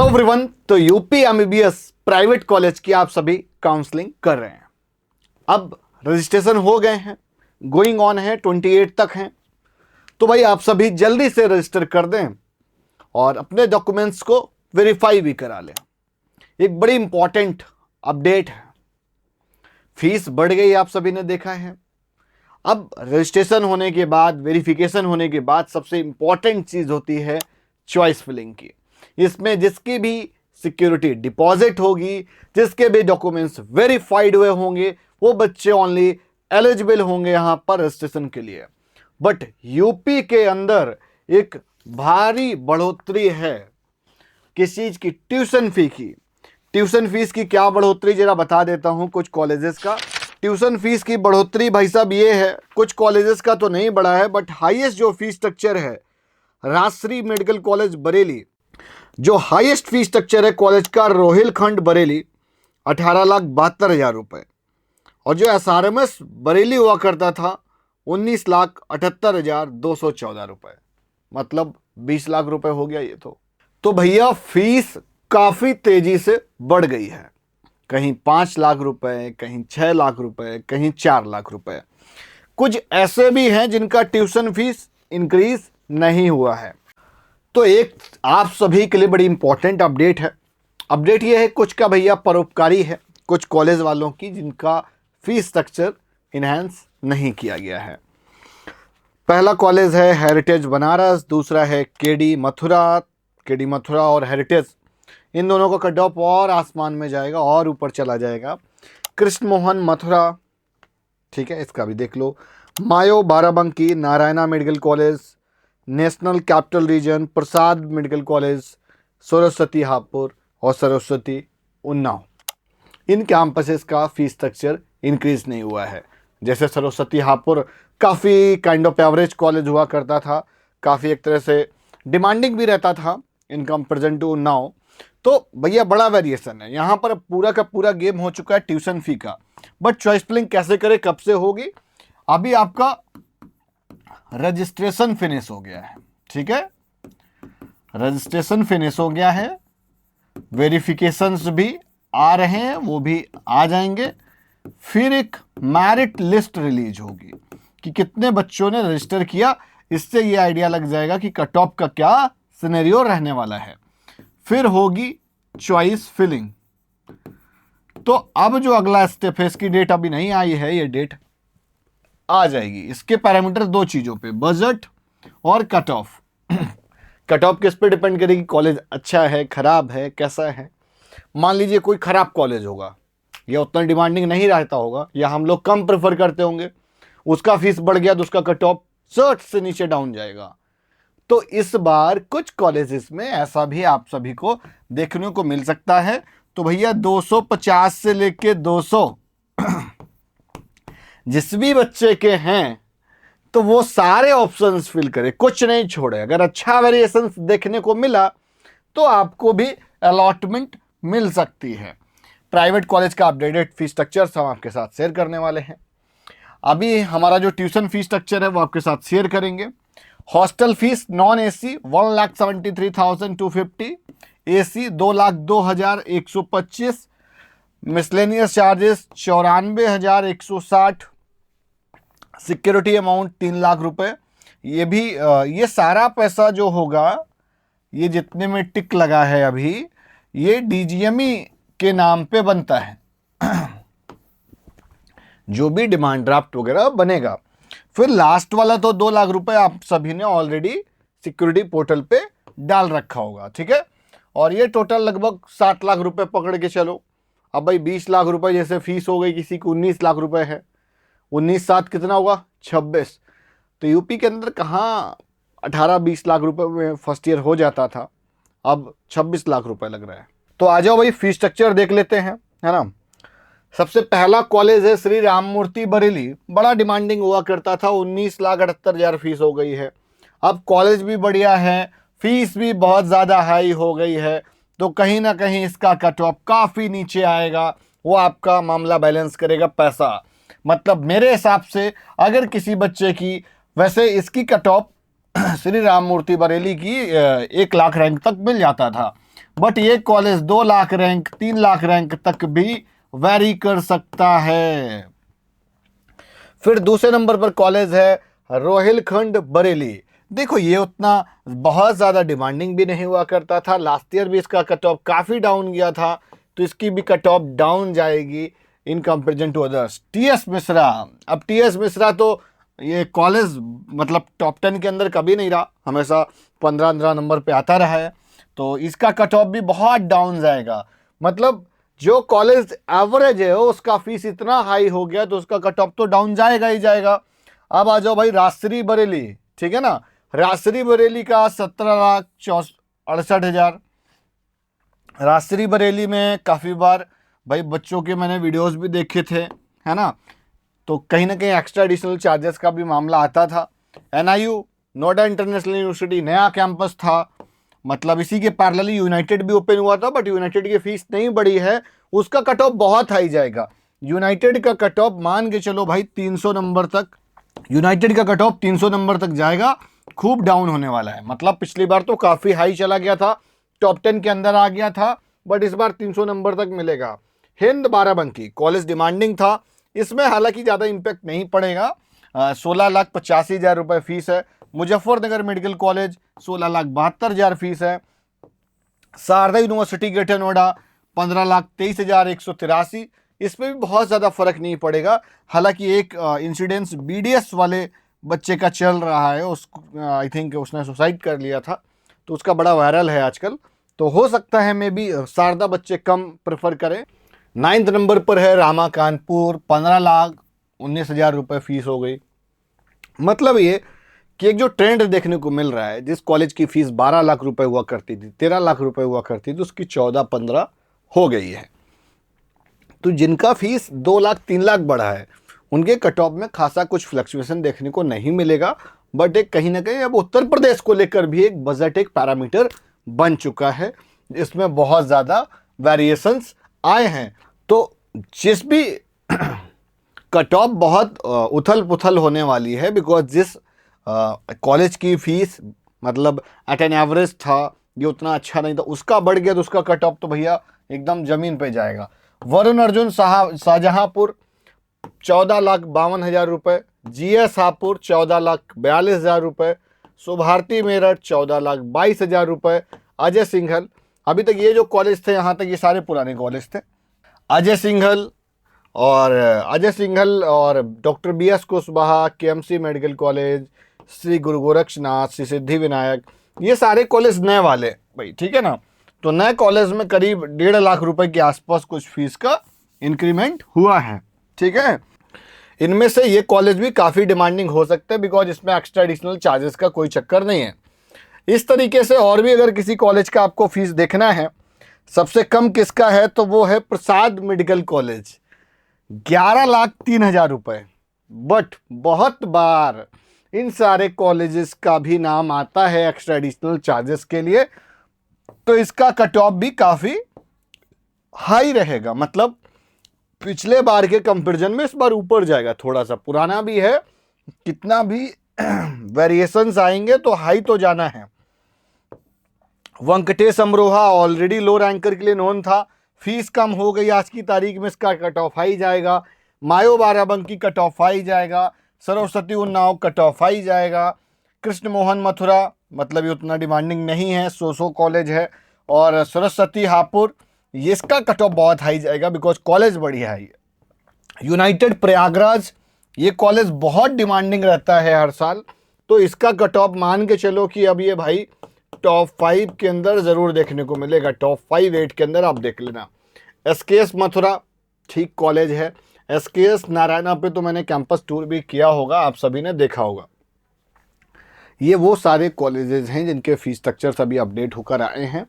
Everyone, तो UP MBBS private college की आप सभी काउंसलिंग कर रहे हैं। अब रजिस्ट्रेशन हो गए हैं, गोइंग ऑन है, 28 तक हैं। तो भाई आप सभी जल्दी से रजिस्टर कर दें और अपने डॉक्यूमेंट्स को वेरीफाई भी करा लें। एक बड़ी इंपॉर्टेंट अपडेट है, फीस बढ़ गई, आप सभी ने देखा है। अब रजिस्ट्रेशन होने के बाद, वेरिफिकेशन होने के बाद सबसे इंपॉर्टेंट चीज होती है चॉइस फिलिंग की। इसमें जिसकी भी सिक्योरिटी डिपॉजिट होगी, जिसके भी डॉक्यूमेंट्स वेरीफाइड हुए होंगे, वो बच्चे ओनली एलिजिबल होंगे यहां पर रजिस्ट्रेशन के लिए। बट यूपी के अंदर एक भारी बढ़ोतरी है किस चीज की? ट्यूशन फी की। ट्यूशन फीस की क्या बढ़ोतरी, जरा बता देता हूं। कुछ कॉलेजेस का ट्यूशन फीस की बढ़ोतरी भाई साहब ये है, कुछ कॉलेजेस का तो नहीं बढ़ा है, बट हाईएस्ट जो फीस स्ट्रक्चर है राजश्री मेडिकल कॉलेज बरेली, जो हाईएस्ट फीस स्ट्रक्चर है कॉलेज का रोहिलखंड बरेली, 18,72,000 रुपए। और जो एसआरएमएस बरेली हुआ करता था 19,78,214 रुपए, मतलब 20 लाख रुपए हो गया ये तो भैया फीस काफी तेजी से बढ़ गई है। कहीं 5 लाख रुपए, कहीं 6 लाख रुपए, कहीं 4 लाख रुपए। कुछ ऐसे भी हैं जिनका ट्यूशन फीस इंक्रीज नहीं हुआ है। तो एक आप सभी के लिए बड़ी इंपॉर्टेंट अपडेट है। अपडेट ये है, कुछ का भैया परोपकारी है, कुछ कॉलेज वालों की जिनका फीस स्ट्रक्चर इनहेंस नहीं किया गया है। पहला कॉलेज है हेरिटेज बनारस, दूसरा है केडी मथुरा और हेरिटेज। इन दोनों का कट ऑफ और आसमान में जाएगा और ऊपर चला जाएगा। कृष्ण मोहन मथुरा, ठीक है, इसका भी देख लो। Mayo Barabanki, Narayana medical college, national capital region, Prasad medical college, Saraswati Hapur और सरस्वती उन्नाव। इन कैंपसेस का फीस स्ट्रक्चर इंक्रीज नहीं हुआ है। जैसे सरस्वती हापुड़ काफ़ी काइंड ऑफ एवरेज कॉलेज हुआ करता था, काफ़ी एक तरह से डिमांडिंग भी रहता था इन कंपेरिजन टू उन्नाव। तो भैया बड़ा वेरिएशन है यहाँ पर। पूरा का पूरा गेम हो चुका है ट्यूशन फी का। बट चॉइस फिलिंग कैसे करें, कब से होगी? अभी आपका रजिस्ट्रेशन फिनिश हो गया है, ठीक है, रजिस्ट्रेशन फिनिश हो गया है, वेरिफिकेशंस भी आ रहे हैं, वो भी आ जाएंगे। फिर एक मेरिट लिस्ट रिलीज होगी कि कितने बच्चों ने रजिस्टर किया। इससे ये आइडिया लग जाएगा कि कट ऑफ का क्या सिनेरियो रहने वाला है। फिर होगी चॉइस फिलिंग। तो अब जो अगला स्टेप है, इसकी डेट अभी नहीं आई है, ये डेट आ जाएगी। इसके पैरामीटर दो चीजों पे, बजट और कट ऑफ। कट ऑफ किस पे डिपेंड करेगी? कॉलेज अच्छा है, खराब है, कैसा है। मान लीजिए कोई खराब कॉलेज होगा या उतना डिमांडिंग नहीं रहता होगा, या हम लोग कम प्रेफर करते होंगे, उसका फीस बढ़ गया तो उसका कट ऑफ 60 से नीचे डाउन जाएगा। तो इस बार कुछ कॉलेजेस में ऐसा भी आप सभी को देखने को मिल सकता है। तो भैया 250 से लेके 200 जिस भी बच्चे के हैं तो वो सारे ऑप्शंस फिल करे, कुछ नहीं छोड़े। अगर अच्छा वेरिएशन देखने को मिला तो आपको भी अलॉटमेंट मिल सकती है। प्राइवेट कॉलेज का अपडेटेड फीस स्ट्रक्चर हम आपके साथ शेयर करने वाले हैं। अभी हमारा जो ट्यूशन फीस स्ट्रक्चर है वो आपके साथ शेयर करेंगे। Hostel fees non AC 1,73,250, AC 2,02,125, miscellaneous charges 94,160, security amount 3 lakh रुपए। ये भी ये सारा पैसा जो होगा, ये जितने में टिक लगा है अभी, ये डीजीएमई के नाम पे बनता है। जो भी डिमांड ड्राफ्ट वगैरह बनेगा। फिर लास्ट वाला तो 2 लाख रुपए आप सभी ने ऑलरेडी सिक्योरिटी पोर्टल पे डाल रखा होगा, ठीक है। और ये टोटल लगभग 7 लाख रुपए पकड़ के चलो। अब भाई 20 लाख रुपए जैसे फीस हो गई, किसी को 19 लाख रुपए है, 19/7 कितना होगा? 26। तो यूपी के अंदर कहाँ 18-20 लाख रुपए में फर्स्ट ईयर हो जाता था, अब 26 लाख रुपए लग रहा है। तो आ जाओ भाई फीस स्ट्रक्चर देख लेते हैं, है ना। सबसे पहला कॉलेज है श्री राममूर्ति बरेली। बड़ा डिमांडिंग हुआ करता था, 19,78,000 फीस हो गई है। अब कॉलेज भी बढ़िया है, फीस भी बहुत ज़्यादा हाई हो गई है, तो कहीं ना कहीं इसका कट ऑफ काफ़ी नीचे आएगा। वो आपका मामला बैलेंस करेगा पैसा। मतलब मेरे हिसाब से अगर किसी बच्चे की, वैसे इसकी कट ऑफ श्री राममूर्ति बरेली की 1 लाख रैंक तक मिल जाता था, बट ये college 2 lakh rank 3 lakh rank तक भी वैरी कर सकता है। फिर दूसरे नंबर पर कॉलेज है रोहिलखंड बरेली। देखो ये उतना बहुत ज़्यादा डिमांडिंग भी नहीं हुआ करता था, लास्ट ईयर भी इसका कट ऑफ काफ़ी डाउन गया था, तो इसकी भी कट ऑफ डाउन जाएगी in comparison to others. TS Mishra, अब टीएस मिश्रा तो ये कॉलेज मतलब टॉप 10 के अंदर कभी नहीं रहा, हमेशा 15 नंबर पे आता रहा है, तो इसका कट ऑफ भी बहुत डाउन जाएगा। मतलब जो कॉलेज एवरेज है उसका फीस इतना हाई हो गया तो उसका कट ऑफ तो डाउन जाएगा ही जाएगा। अब आ जाओ भाई राजश्री बरेली, ठीक है ना, राजश्री बरेली का 17,68,000। राजश्री बरेली में काफ़ी बार भाई बच्चों के मैंने वीडियोस भी देखे थे, है ना, तो कहीं ना कहीं एक्स्ट्रा एडिशनल चार्जेस का भी मामला आता था। एनआईयू नोएडा इंटरनेशनल यूनिवर्सिटी नया कैंपस था, मतलब इसी के पैरेलली यूनाइटेड भी ओपन हुआ था, बट यूनाइटेड की फीस नहीं बढ़ी है, उसका कट ऑफ बहुत हाई जाएगा। यूनाइटेड का कट ऑफ मान के चलो भाई 300 नंबर तक, यूनाइटेड का कट ऑफ 300 नंबर तक जाएगा, खूब डाउन होने वाला है। मतलब पिछली बार तो काफ़ी हाई चला गया था, टॉप 10 के अंदर आ गया था, बट इस बार 300 नंबर तक मिलेगा। हिंद बाराबंकी कॉलेज डिमांडिंग था, इसमें हालांकि ज़्यादा इम्पैक्ट नहीं पड़ेगा, 16,85,000 रुपये फीस है। मुजफ्फरनगर मेडिकल कॉलेज 16,72,000 फीस है। शारदा यूनिवर्सिटी ग्रेटर नोएडा 15,23,183, इसमें भी बहुत ज़्यादा फर्क नहीं पड़ेगा। हालांकि एक इंसिडेंस बीडीएस वाले बच्चे का चल रहा है, उसको आई थिंक उसने सुसाइड कर लिया था, तो उसका बड़ा वायरल है आजकल, तो हो सकता है मे बी शारदा बच्चे कम प्रेफर करें। 9th नंबर पर है रामा कानपुर, 15,19,000 रुपये फीस हो गई। मतलब ये कि एक जो ट्रेंड देखने को मिल रहा है, जिस कॉलेज की फीस 12 लाख रुपए हुआ करती थी, 13 लाख रुपए हुआ करती थी, उसकी 14-15 हो गई है। तो जिनका फीस 2 लाख 3 लाख बढ़ा है उनके कट ऑफ में खासा कुछ फ्लक्चुएशन देखने को नहीं मिलेगा, बट एक कहीं ना कहीं अब उत्तर प्रदेश को लेकर भी एक बजट एक पैरामीटर बन चुका है, इसमें बहुत ज़्यादा वेरिएशंस आए हैं। तो जिस भी कट ऑफ बहुत उथल पुथल होने वाली है, बिकॉज जिस कॉलेज की फीस मतलब एट एन एवरेज था, ये उतना अच्छा नहीं था, उसका बढ़ गया तो उसका कट ऑफ तो भैया एकदम जमीन पे जाएगा। वरुण अर्जुन शाहजहांपुर 14,52,000 रुपये, जीएस हापुड़ 14,42,000 रुपये, शुभारती मेरठ 14,22,000 रुपये, अजय सिंघल, अभी तक ये जो कॉलेज थे यहाँ तक ये सारे पुराने कॉलेज थे, अजय सिंघल और doctor BS Kushwaha, KMC medical college, Shri गुरु गोरक्षनाथ, श्री सिद्धि विनायक, ये सारे कॉलेज नए वाले भाई, ठीक है ना। तो नए कॉलेज में करीब 1.5 लाख रुपए के आसपास कुछ फीस का इंक्रीमेंट हुआ है, ठीक है। इनमें से ये कॉलेज भी काफ़ी डिमांडिंग हो सकते हैं, बिकॉज इसमें एक्स्ट्रा एडिशनल चार्जेस का कोई चक्कर नहीं है। इस तरीके से और भी अगर किसी कॉलेज का आपको फीस देखना है, सबसे कम किसका है तो वो है प्रसाद मेडिकल कॉलेज, 11,03,000 रुपये। बट बहुत बार इन सारे कॉलेजेस का भी नाम आता है एक्स्ट्रा एडिशनल चार्जेस के लिए, तो इसका कट ऑफ भी काफ़ी हाई रहेगा, मतलब पिछले बार के कंपैरिजन में इस बार ऊपर जाएगा थोड़ा सा। पुराना भी है, कितना भी वेरिएशंस आएंगे तो हाई तो जाना है। वेंकटेश अमरोहा ऑलरेडी लो रैंकर के लिए नोन था, फीस कम हो गई, आज की तारीख में इसका कट ऑफ हाई जाएगा। मायो बाराबंकी कट ऑफ हाई जाएगा, Saraswati Unnao cut off high जाएगा, कृष्ण मोहन मथुरा मतलब ये उतना डिमांडिंग नहीं है, सो कॉलेज है, और सरस्वती हापुड़ ये इसका कट ऑफ बहुत हाई जाएगा बिकॉज कॉलेज बढ़िया है। यूनाइटेड प्रयागराज ये कॉलेज बहुत डिमांडिंग रहता है हर साल, तो इसका कट ऑफ मान के चलो कि अब ये भाई टॉप 5 के अंदर ज़रूर देखने को मिलेगा, टॉप 5-8 के अंदर आप देख लेना। SKS मथुरा ठीक कॉलेज है। SKS नारायणा पे तो मैंने कैंपस टूर भी किया होगा, आप सभी ने देखा होगा। ये वो सारे कॉलेजेस हैं जिनके फीस स्ट्रक्चर्स अभी अपडेट होकर आए हैं।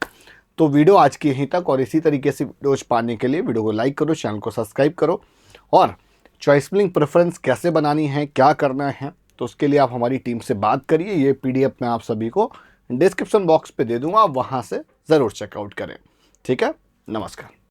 तो वीडियो आज की यहीं तक, और इसी तरीके से वीडियोज पाने के लिए वीडियो को लाइक करो, चैनल को सब्सक्राइब करो, और चॉइस फिलिंग प्रेफरेंस कैसे बनानी है, क्या करना है, तो उसके लिए आप हमारी टीम से बात करिए। ये PDF मैं आप सभी को डिस्क्रिप्शन बॉक्स पे दे दूंगा, आप वहाँ से ज़रूर चेकआउट करें। ठीक है, नमस्कार।